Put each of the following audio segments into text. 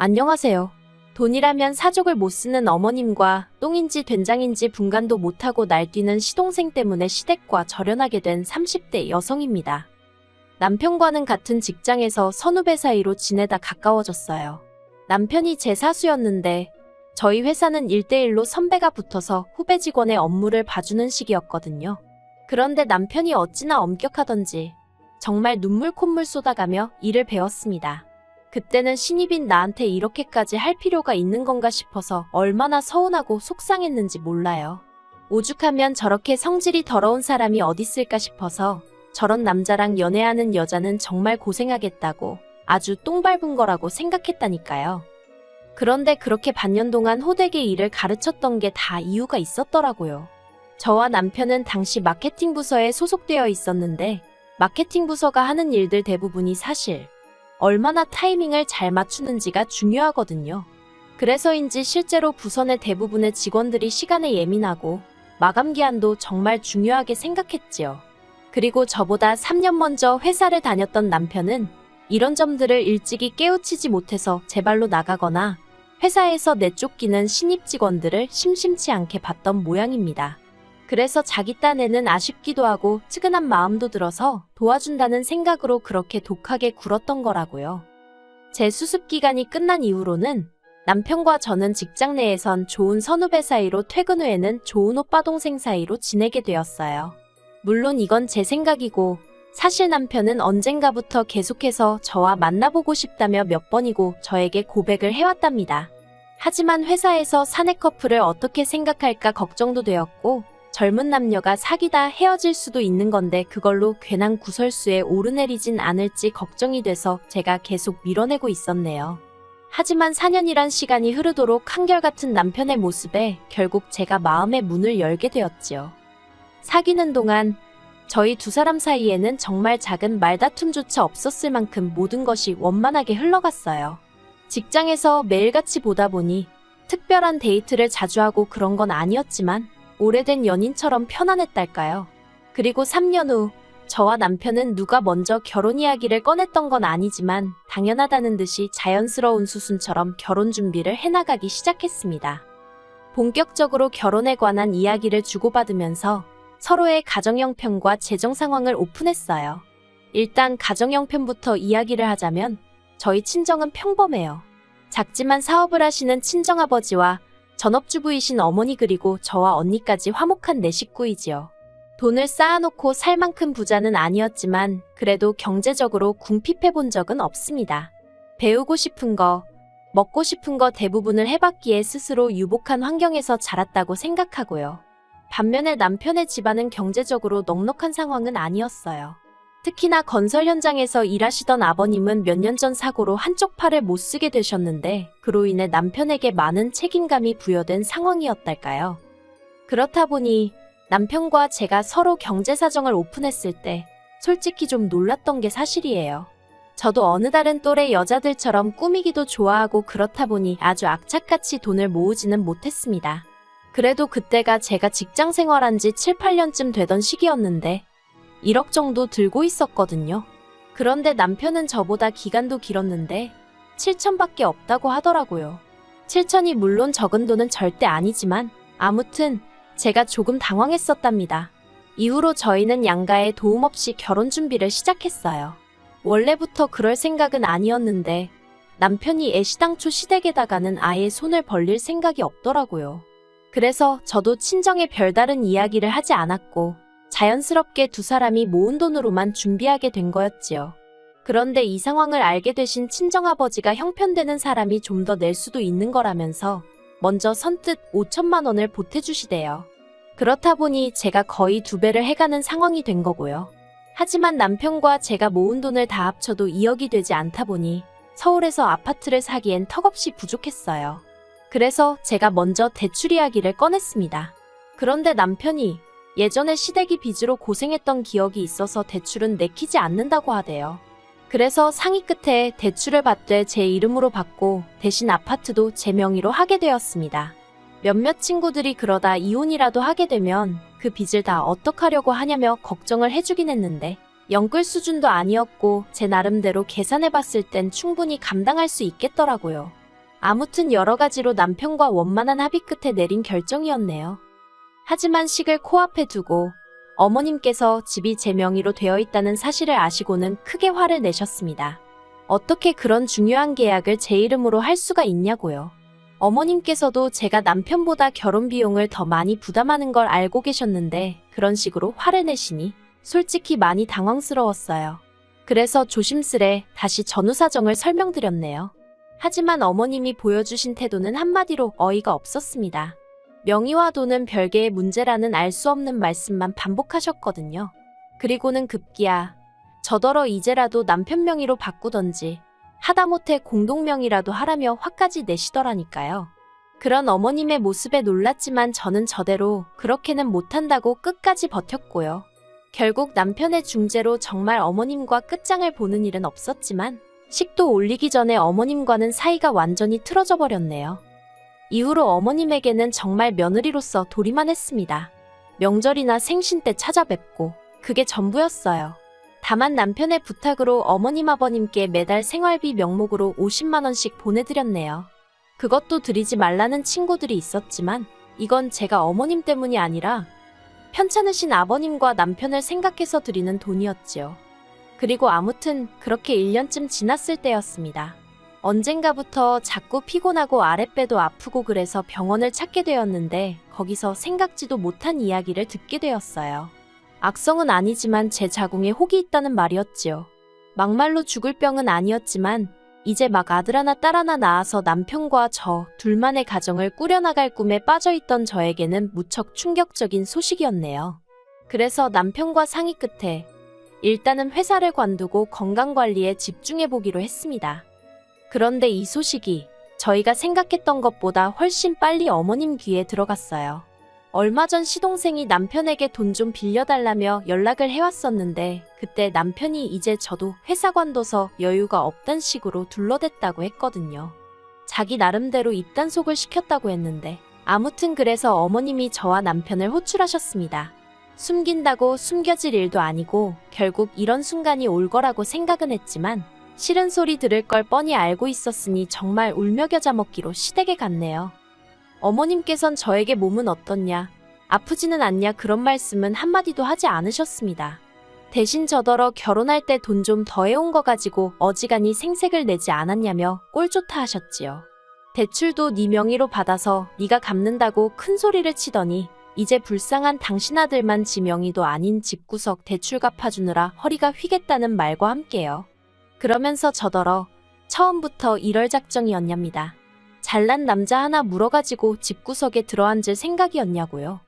안녕하세요. 돈이라면 사족을 못 쓰는 어머님과 똥인지 된장인지 분간도 못하고 날뛰는 시동생 때문에 시댁과 절연하게 된 30대 여성입니다. 남편과는 같은 직장에서 선후배 사이로 지내다 가까워졌어요. 남편이 제 사수였는데 저희 회사는 1대1로 선배가 붙어서 후배 직원의 업무를 봐주는 식이었거든요. 그런데 남편이 어찌나 엄격하던지 정말 눈물 콧물 쏟아가며 일을 배웠습니다. 그때는 신입인 나한테 이렇게까지 할 필요가 있는 건가 싶어서 얼마나 서운하고 속상했는지 몰라요. 오죽하면 저렇게 성질이 더러운 사람이 어딨을까 싶어서 저런 남자랑 연애하는 여자는 정말 고생하겠다고 아주 똥 밟은 거라고 생각했다니까요. 그런데 그렇게 반년 동안 호되게 일을 가르쳤던 게 다 이유가 있었더라고요. 저와 남편은 당시 마케팅 부서에 소속되어 있었는데 마케팅 부서가 하는 일들 대부분이 사실 얼마나 타이밍을 잘 맞추는지가 중요하거든요. 그래서인지 실제로 부서 내 대부분의 직원들이 시간에 예민하고 마감 기한도 정말 중요하게 생각했지요. 그리고 저보다 3년 먼저 회사를 다녔던 남편은 이런 점들을 일찍이 깨우치지 못해서 제 발로 나가거나 회사에서 내쫓기는 신입 직원들을 심심치 않게 봤던 모양입니다. 그래서 자기 딴에는 아쉽기도 하고 측은한 마음도 들어서 도와준다는 생각으로 그렇게 독하게 굴었던 거라고요. 제 수습 기간이 끝난 이후로는 남편과 저는 직장 내에선 좋은 선후배 사이로 퇴근 후에는 좋은 오빠 동생 사이로 지내게 되었어요. 물론 이건 제 생각이고 사실 남편은 언젠가부터 계속해서 저와 만나보고 싶다며 몇 번이고 저에게 고백을 해왔답니다. 하지만 회사에서 사내 커플을 어떻게 생각할까 걱정도 되었고 젊은 남녀가 사귀다 헤어질 수도 있는 건데 그걸로 괜한 구설수에 오르내리진 않을지 걱정이 돼서 제가 계속 밀어내고 있었네요. 하지만 4년이란 시간이 흐르도록 한결같은 남편의 모습에 결국 제가 마음의 문을 열게 되었지요. 사귀는 동안 저희 두 사람 사이에는 정말 작은 말다툼조차 없었을 만큼 모든 것이 원만하게 흘러갔어요. 직장에서 매일같이 보다 보니 특별한 데이트를 자주 하고 그런 건 아니었지만 오래된 연인처럼 편안했달까요. 그리고 3년 후 저와 남편은 누가 먼저 결혼 이야기를 꺼냈던 건 아니지만 당연하다는 듯이 자연스러운 수순처럼 결혼 준비를 해나가기 시작했습니다. 본격적으로 결혼에 관한 이야기를 주고받으면서 서로의 가정 형편과 재정 상황을 오픈했어요. 일단 가정 형편부터 이야기를 하자면 저희 친정은 평범해요. 작지만 사업을 하시는 친정아버지와 전업주부이신 어머니 그리고 저와 언니까지 화목한 네 식구이지요. 돈을 쌓아놓고 살 만큼 부자는 아니었지만 그래도 경제적으로 궁핍해본 적은 없습니다. 배우고 싶은 거, 먹고 싶은 거 대부분을 해봤기에 스스로 유복한 환경에서 자랐다고 생각하고요. 반면에 남편의 집안은 경제적으로 넉넉한 상황은 아니었어요. 특히나 건설 현장에서 일하시던 아버님은 몇 년 전 사고로 한쪽 팔을 못 쓰게 되셨는데 그로 인해 남편에게 많은 책임감이 부여된 상황이었달까요. 그렇다 보니 남편과 제가 서로 경제 사정을 오픈했을 때 솔직히 좀 놀랐던 게 사실이에요. 저도 어느 다른 또래 여자들처럼 꾸미기도 좋아하고 그렇다 보니 아주 악착같이 돈을 모으지는 못했습니다. 그래도 그때가 제가 직장 생활한 지 7, 8년쯤 되던 시기였는데 1억 정도 들고 있었거든요. 그런데 남편은 저보다 기간도 길었는데 7천밖에 없다고 하더라고요. 7천이 물론 적은 돈은 절대 아니지만 아무튼 제가 조금 당황했었답니다. 이후로 저희는 양가의 도움 없이 결혼 준비를 시작했어요. 원래부터 그럴 생각은 아니었는데 남편이 애시당초 시댁에다가는 아예 손을 벌릴 생각이 없더라고요. 그래서 저도 친정에 별다른 이야기를 하지 않았고 자연스럽게 두 사람이 모은 돈으로만 준비하게 된 거였지요. 그런데 이 상황을 알게 되신 친정아버지가 형편되는 사람이 좀 더 낼 수도 있는 거라면서 먼저 선뜻 5천만 원을 보태주시대요. 그렇다 보니 제가 거의 2배를 해가는 상황이 된 거고요. 하지만 남편과 제가 모은 돈을 다 합쳐도 2억이 되지 않다 보니 서울에서 아파트를 사기엔 턱없이 부족했어요. 그래서 제가 먼저 대출 이야기를 꺼냈습니다. 그런데 남편이 예전에 시댁이 빚으로 고생했던 기억이 있어서 대출은 내키지 않는다고 하대요. 그래서 상의 끝에 대출을 받되 제 이름으로 받고 대신 아파트도 제 명의로 하게 되었습니다. 몇몇 친구들이 그러다 이혼이라도 하게 되면 그 빚을 다 어떡하려고 하냐며 걱정을 해주긴 했는데 영끌 수준도 아니었고 제 나름대로 계산해봤을 땐 충분히 감당할 수 있겠더라고요. 아무튼 여러 가지로 남편과 원만한 합의 끝에 내린 결정이었네요. 하지만 식을 코앞에 두고 어머님께서 집이 제 명의로 되어 있다는 사실을 아시고는 크게 화를 내셨습니다. 어떻게 그런 중요한 계약을 제 이름으로 할 수가 있냐고요. 어머님께서도 제가 남편보다 결혼 비용을 더 많이 부담하는 걸 알고 계셨는데 그런 식으로 화를 내시니 솔직히 많이 당황스러웠어요. 그래서 조심스레 다시 전후 사정을 설명드렸네요. 하지만 어머님이 보여주신 태도는 한마디로 어이가 없었습니다. 명의와 돈은 별개의 문제라는 알 수 없는 말씀만 반복하셨거든요. 그리고는 급기야 저더러 이제라도 남편 명의로 바꾸던지 하다못해 공동명의라도 하라며 화까지 내시더라니까요. 그런 어머님의 모습에 놀랐지만 저는 저대로 그렇게는 못한다고 끝까지 버텼고요. 결국 남편의 중재로 정말 어머님과 끝장을 보는 일은 없었지만 식도 올리기 전에 어머님과는 사이가 완전히 틀어져 버렸네요. 이후로 어머님에게는 정말 며느리로서 도리만 했습니다. 명절이나 생신 때 찾아뵙고 그게 전부였어요. 다만 남편의 부탁으로 어머님 아버님께 매달 생활비 명목으로 50만 원씩 보내드렸네요. 그것도 드리지 말라는 친구들이 있었지만 이건 제가 어머님 때문이 아니라 편찮으신 아버님과 남편을 생각해서 드리는 돈이었지요. 그리고 아무튼 그렇게 1년쯤 지났을 때였습니다. 언젠가부터 자꾸 피곤하고 아랫배도 아프고 그래서 병원을 찾게 되었는데 거기서 생각지도 못한 이야기를 듣게 되었어요. 악성은 아니지만 제 자궁에 혹이 있다는 말이었지요. 막말로 죽을 병은 아니었지만 이제 막 아들 하나 딸 하나 낳아서 남편과 저 둘만의 가정을 꾸려나갈 꿈에 빠져있던 저에게는 무척 충격적인 소식이었네요. 그래서 남편과 상의 끝에 일단은 회사를 관두고 건강관리에 집중해보기로 했습니다. 그런데 이 소식이 저희가 생각했던 것보다 훨씬 빨리 어머님 귀에 들어갔어요. 얼마 전 시동생이 남편에게 돈 좀 빌려달라며 연락을 해왔었는데 그때 남편이 이제 저도 회사 관둬서 여유가 없단 식으로 둘러댔다고 했거든요. 자기 나름대로 입단속을 시켰다고 했는데 아무튼 그래서 어머님이 저와 남편을 호출하셨습니다. 숨긴다고 숨겨질 일도 아니고 결국 이런 순간이 올 거라고 생각은 했지만 싫은 소리 들을 걸 뻔히 알고 있었으니 정말 울며 겨자 먹기로 시댁에 갔네요. 어머님께선 저에게 몸은 어떻냐, 아프지는 않냐 그런 말씀은 한마디도 하지 않으셨습니다. 대신 저더러 결혼할 때 돈 좀 더 해온 거 가지고 어지간히 생색을 내지 않았냐며 꼴좋다 하셨지요. 대출도 네 명의로 받아서 네가 갚는다고 큰 소리를 치더니 이제 불쌍한 당신 아들만 지 명의도 아닌 집구석 대출 갚아주느라 허리가 휘겠다는 말과 함께요. 그러면서 저더러 처음부터 이럴 작정이었냐입니다. 잘난 남자 하나 물어가지고 집구석에 들어앉을 생각이었냐고요.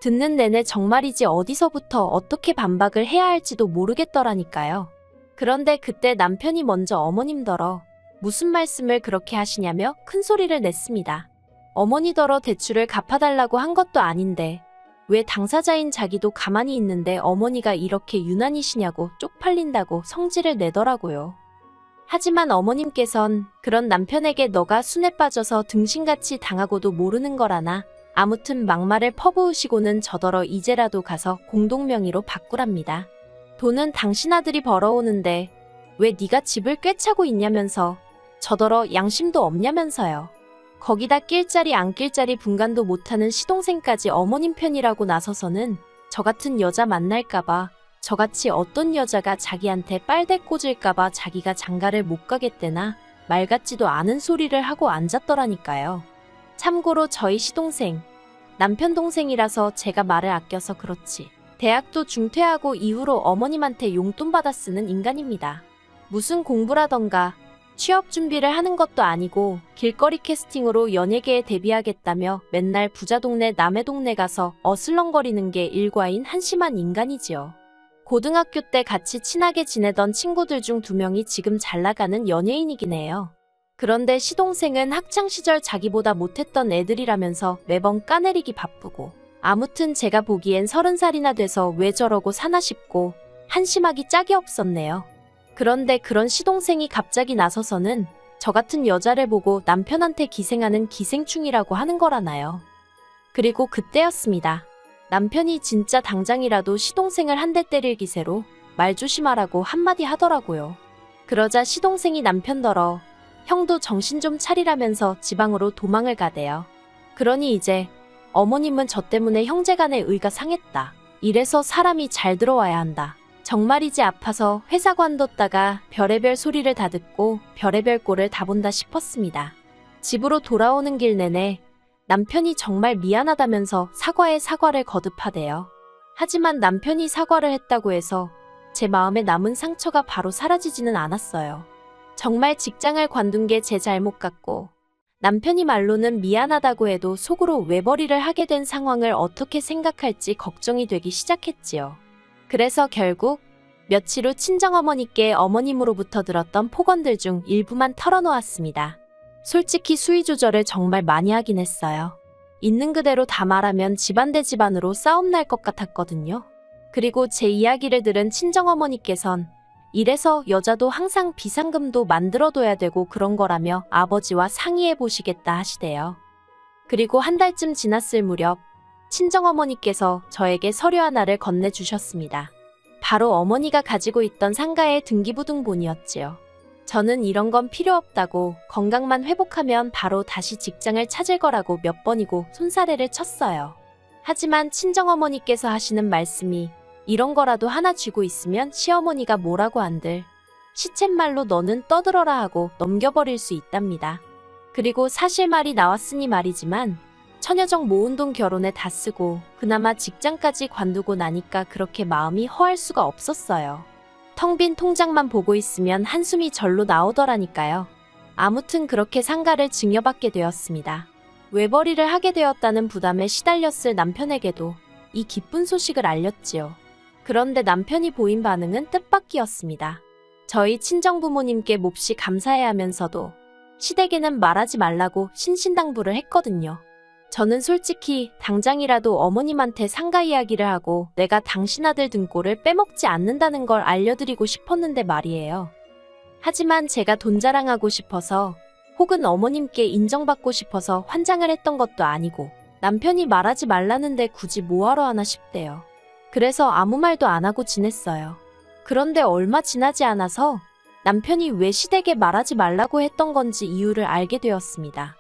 듣는 내내 정말이지 어디서부터 어떻게 반박을 해야 할지도 모르겠더라니까요. 그런데 그때 남편이 먼저 어머님더러 무슨 말씀을 그렇게 하시냐며 큰 소리를 냈습니다. 어머니더러 대출을 갚아달라고 한 것도 아닌데 왜 당사자인 자기도 가만히 있는데 어머니가 이렇게 유난이시냐고 쪽팔린다고 성질을 내더라고요. 하지만 어머님께선 그런 남편에게 너가 순에 빠져서 등신같이 당하고도 모르는 거라나 아무튼 막말을 퍼부으시고는 저더러 이제라도 가서 공동명의로 바꾸랍니다. 돈은 당신 아들이 벌어오는데 왜 네가 집을 꿰차고 있냐면서 저더러 양심도 없냐면서요. 거기다 낄 자리 안 낄 자리 분간도 못하는 시동생까지 어머님 편이라고 나서서는 저 같은 여자 만날까봐 저같이 어떤 여자가 자기한테 빨대 꽂을까봐 자기가 장가를 못 가겠대나 말 같지도 않은 소리를 하고 앉았더라니까요. 참고로 저희 시동생, 남편 동생이라서 제가 말을 아껴서 그렇지 대학도 중퇴하고 이후로 어머님한테 용돈 받아 쓰는 인간입니다. 무슨 공부라던가 취업 준비를 하는 것도 아니고 길거리 캐스팅으로 연예계에 데뷔하겠다며 맨날 부자 동네 남의 동네 가서 어슬렁거리는 게 일과인 한심한 인간이지요. 고등학교 때 같이 친하게 지내던 친구들 중 2명이 지금 잘나가는 연예인이긴 해요. 그런데 시동생은 학창시절 자기보다 못했던 애들이라면서 매번 까내리기 바쁘고 아무튼 제가 보기엔 30살이나 돼서 왜 저러고 사나 싶고 한심하기 짝이 없었네요. 그런데 그런 시동생이 갑자기 나서서는 저 같은 여자를 보고 남편한테 기생하는 기생충이라고 하는 거라나요. 그리고 그때였습니다. 남편이 진짜 당장이라도 시동생을 한 대 때릴 기세로 말 조심하라고 한마디 하더라고요. 그러자 시동생이 남편더러 형도 정신 좀 차리라면서 지방으로 도망을 가대요. 그러니 이제 어머님은 저 때문에 형제간의 의가 상했다. 이래서 사람이 잘 들어와야 한다. 정말이지 아파서 회사 관뒀다가 별의별 소리를 다 듣고 별의별 꼴을 다 본다 싶었습니다. 집으로 돌아오는 길 내내 남편이 정말 미안하다면서 사과에 사과를 거듭하대요. 하지만 남편이 사과를 했다고 해서 제 마음에 남은 상처가 바로 사라지지는 않았어요. 정말 직장을 관둔 게 제 잘못 같고 남편이 말로는 미안하다고 해도 속으로 외벌이를 하게 된 상황을 어떻게 생각할지 걱정이 되기 시작했지요. 그래서 결국 며칠 후 친정어머니께 어머님으로부터 들었던 폭언들 중 일부만 털어놓았습니다. 솔직히 수위 조절을 정말 많이 하긴 했어요. 있는 그대로 다 말하면 집안 대 집안으로 싸움 날 것 같았거든요. 그리고 제 이야기를 들은 친정어머니께선 이래서 여자도 항상 비상금도 만들어둬야 되고 그런 거라며 아버지와 상의해 보시겠다 하시대요. 그리고 한 달쯤 지났을 무렵 친정어머니께서 저에게 서류 하나를 건네주셨습니다. 바로 어머니가 가지고 있던 상가의 등기부등본이었지요. 저는 이런 건 필요 없다고 건강만 회복하면 바로 다시 직장을 찾을 거라고 몇 번이고 손사래를 쳤어요. 하지만 친정어머니께서 하시는 말씀이 이런 거라도 하나 쥐고 있으면 시어머니가 뭐라고 한들 시쳇말로 너는 떠들어라 하고 넘겨버릴 수 있답니다. 그리고 사실 말이 나왔으니 말이지만 처녀정 모은 돈 결혼에 다 쓰고 그나마 직장까지 관두고 나니까 그렇게 마음이 허할 수가 없었어요. 텅 빈 통장만 보고 있으면 한숨이 절로 나오더라니까요. 아무튼 그렇게 상가를 증여받게 되었습니다. 외벌이를 하게 되었다는 부담에 시달렸을 남편에게도 이 기쁜 소식을 알렸지요. 그런데 남편이 보인 반응은 뜻밖이었습니다. 저희 친정부모님께 몹시 감사해야 하면서도 시댁에는 말하지 말라고 신신당부를 했거든요. 저는 솔직히 당장이라도 어머님한테 상가 이야기를 하고 내가 당신 아들 등골을 빼먹지 않는다는 걸 알려드리고 싶었는데 말이에요. 하지만 제가 돈 자랑하고 싶어서 혹은 어머님께 인정받고 싶어서 환장을 했던 것도 아니고 남편이 말하지 말라는데 굳이 뭐하러 하나 싶대요. 그래서 아무 말도 안 하고 지냈어요. 그런데 얼마 지나지 않아서 남편이 왜 시댁에 말하지 말라고 했던 건지 이유를 알게 되었습니다.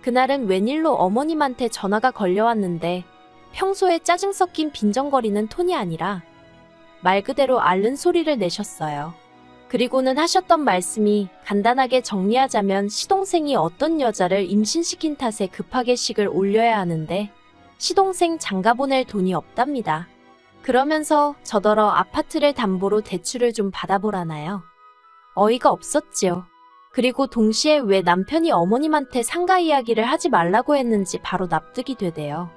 그날은 웬일로 어머님한테 전화가 걸려왔는데 평소에 짜증 섞인 빈정거리는 톤이 아니라 말 그대로 앓는 소리를 내셨어요. 그리고는 하셨던 말씀이 간단하게 정리하자면 시동생이 어떤 여자를 임신시킨 탓에 급하게 식을 올려야 하는데 시동생 장가 보낼 돈이 없답니다. 그러면서 저더러 아파트를 담보로 대출을 좀 받아보라나요? 어이가 없었지요. 그리고 동시에 왜 남편이 어머님한테 상가 이야기를 하지 말라고 했는지 바로 납득이 되대요.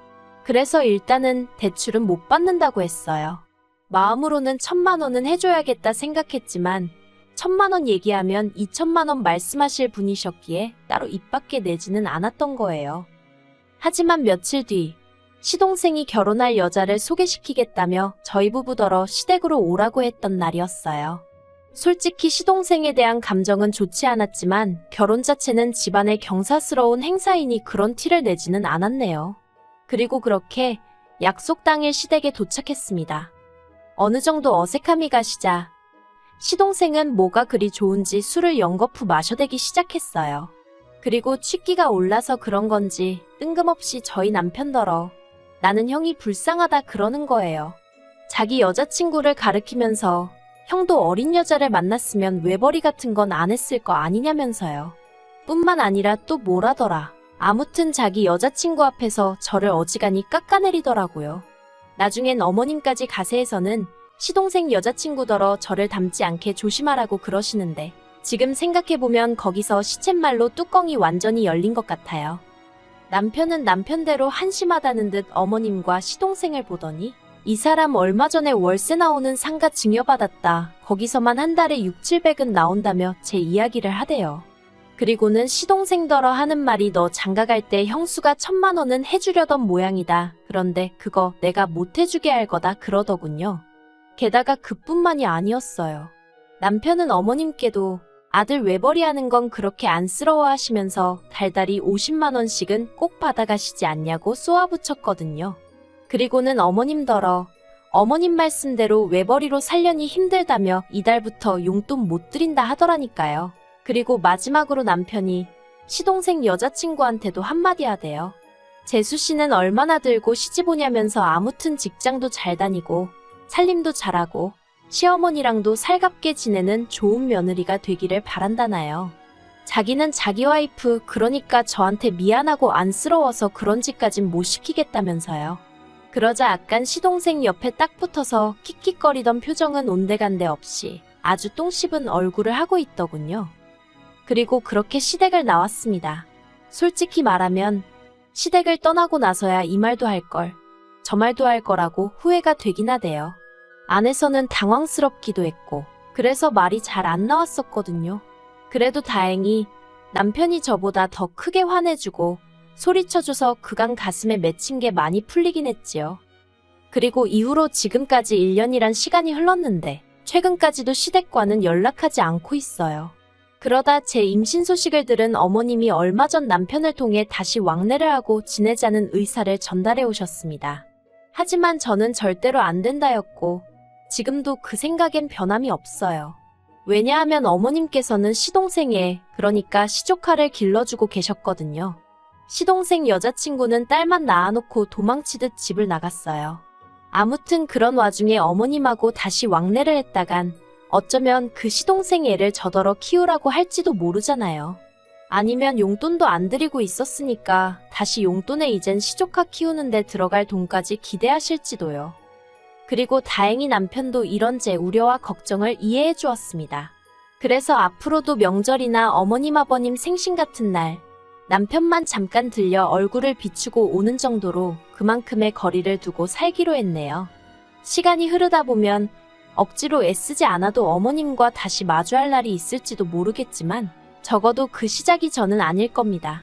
그래서 일단은 대출은 못 받는다고 했어요. 마음으로는 1,000만 원은 해줘야겠다 생각했지만 1,000만 원 얘기하면 2,000만 원 말씀하실 분이셨기에 따로 입 밖에 내지는 않았던 거예요. 하지만 며칠 뒤 시동생이 결혼할 여자를 소개시키겠다며 저희 부부더러 시댁으로 오라고 했던 날이었어요. 솔직히 시동생에 대한 감정은 좋지 않았지만 결혼 자체는 집안의 경사스러운 행사이니 그런 티를 내지는 않았네요. 그리고 그렇게 약속 당일 시댁에 도착했습니다. 어느 정도 어색함이 가시자 시동생은 뭐가 그리 좋은지 술을 연거푸 마셔대기 시작했어요. 그리고 취기가 올라서 그런 건지 뜬금없이 저희 남편더러 나는 형이 불쌍하다 그러는 거예요. 자기 여자친구를 가리키면서 형도 어린 여자를 만났으면 외벌이 같은 건 안 했을 거 아니냐면서요. 뿐만 아니라 또 뭐라더라. 아무튼 자기 여자친구 앞에서 저를 어지간히 깎아내리더라고요. 나중엔 어머님까지 가세해서는 시동생 여자친구더러 저를 닮지 않게 조심하라고 그러시는데 지금 생각해보면 거기서 시쳇말로 뚜껑이 완전히 열린 것 같아요. 남편은 남편대로 한심하다는 듯 어머님과 시동생을 보더니 이 사람 얼마 전에 월세 나오는 상가 증여받았다. 거기서만 한 달에 600~700은 나온다며 제 이야기를 하대요. 그리고는 시동생더러 하는 말이 너 장가갈 때 형수가 1,000만 원은 해주려던 모양이다. 그런데 그거 내가 못 해주게 할 거다 그러더군요. 게다가 그뿐만이 아니었어요. 남편은 어머님께도 아들 외벌이하는 건 그렇게 안쓰러워하시면서 달달이 50만 원씩은 꼭 받아가시지 않냐고 쏘아붙였거든요. 그리고는 어머님더러 어머님 말씀대로 외벌이로 살려니 힘들다며 이달부터 용돈 못 드린다 하더라니까요. 그리고 마지막으로 남편이 시동생 여자친구한테도 한마디 하대요. 재수 씨는 얼마나 들고 시집 오냐면서 아무튼 직장도 잘 다니고 살림도 잘하고 시어머니랑도 살갑게 지내는 좋은 며느리가 되기를 바란다나요. 자기는 자기 와이프 그러니까 저한테 미안하고 안쓰러워서 그런 짓까진 못 시키겠다면서요. 그러자 약간 시동생 옆에 딱 붙어서 킥킥거리던 표정은 온데간데 없이 아주 똥 씹은 얼굴을 하고 있더군요. 그리고 그렇게 시댁을 나왔습니다. 솔직히 말하면 시댁을 떠나고 나서야 이 말도 할 걸, 저 말도 할 거라고 후회가 되긴 하대요. 안에서는 당황스럽기도 했고 그래서 말이 잘 안 나왔었거든요. 그래도 다행히 남편이 저보다 더 크게 화내주고 소리쳐줘서 그간 가슴에 맺힌 게 많이 풀리긴 했지요. 그리고 이후로 지금까지 1년이란 시간이 흘렀는데 최근까지도 시댁과는 연락하지 않고 있어요. 그러다 제 임신 소식을 들은 어머님이 얼마 전 남편을 통해 다시 왕래를 하고 지내자는 의사를 전달해 오셨습니다. 하지만 저는 절대로 안 된다였고 지금도 그 생각엔 변함이 없어요. 왜냐하면 어머님께서는 시동생에, 그러니까 시조카를 길러주고 계셨거든요. 시동생 여자친구는 딸만 낳아놓고 도망치듯 집을 나갔어요. 아무튼 그런 와중에 어머님하고 다시 왕래를 했다간 어쩌면 그 시동생 애를 저더러 키우라고 할지도 모르잖아요. 아니면 용돈도 안 드리고 있었으니까 다시 용돈에 이젠 시조카 키우는데 들어갈 돈까지 기대하실지도요. 그리고 다행히 남편도 이런 제 우려와 걱정을 이해해 주었습니다. 그래서 앞으로도 명절이나 어머님 아버님 생신 같은 날 남편만 잠깐 들려 얼굴을 비추고 오는 정도로 그만큼의 거리를 두고 살기로 했네요. 시간이 흐르다 보면 억지로 애쓰지 않아도 어머님과 다시 마주할 날이 있을지도 모르겠지만 적어도 그 시작이 저는 아닐 겁니다.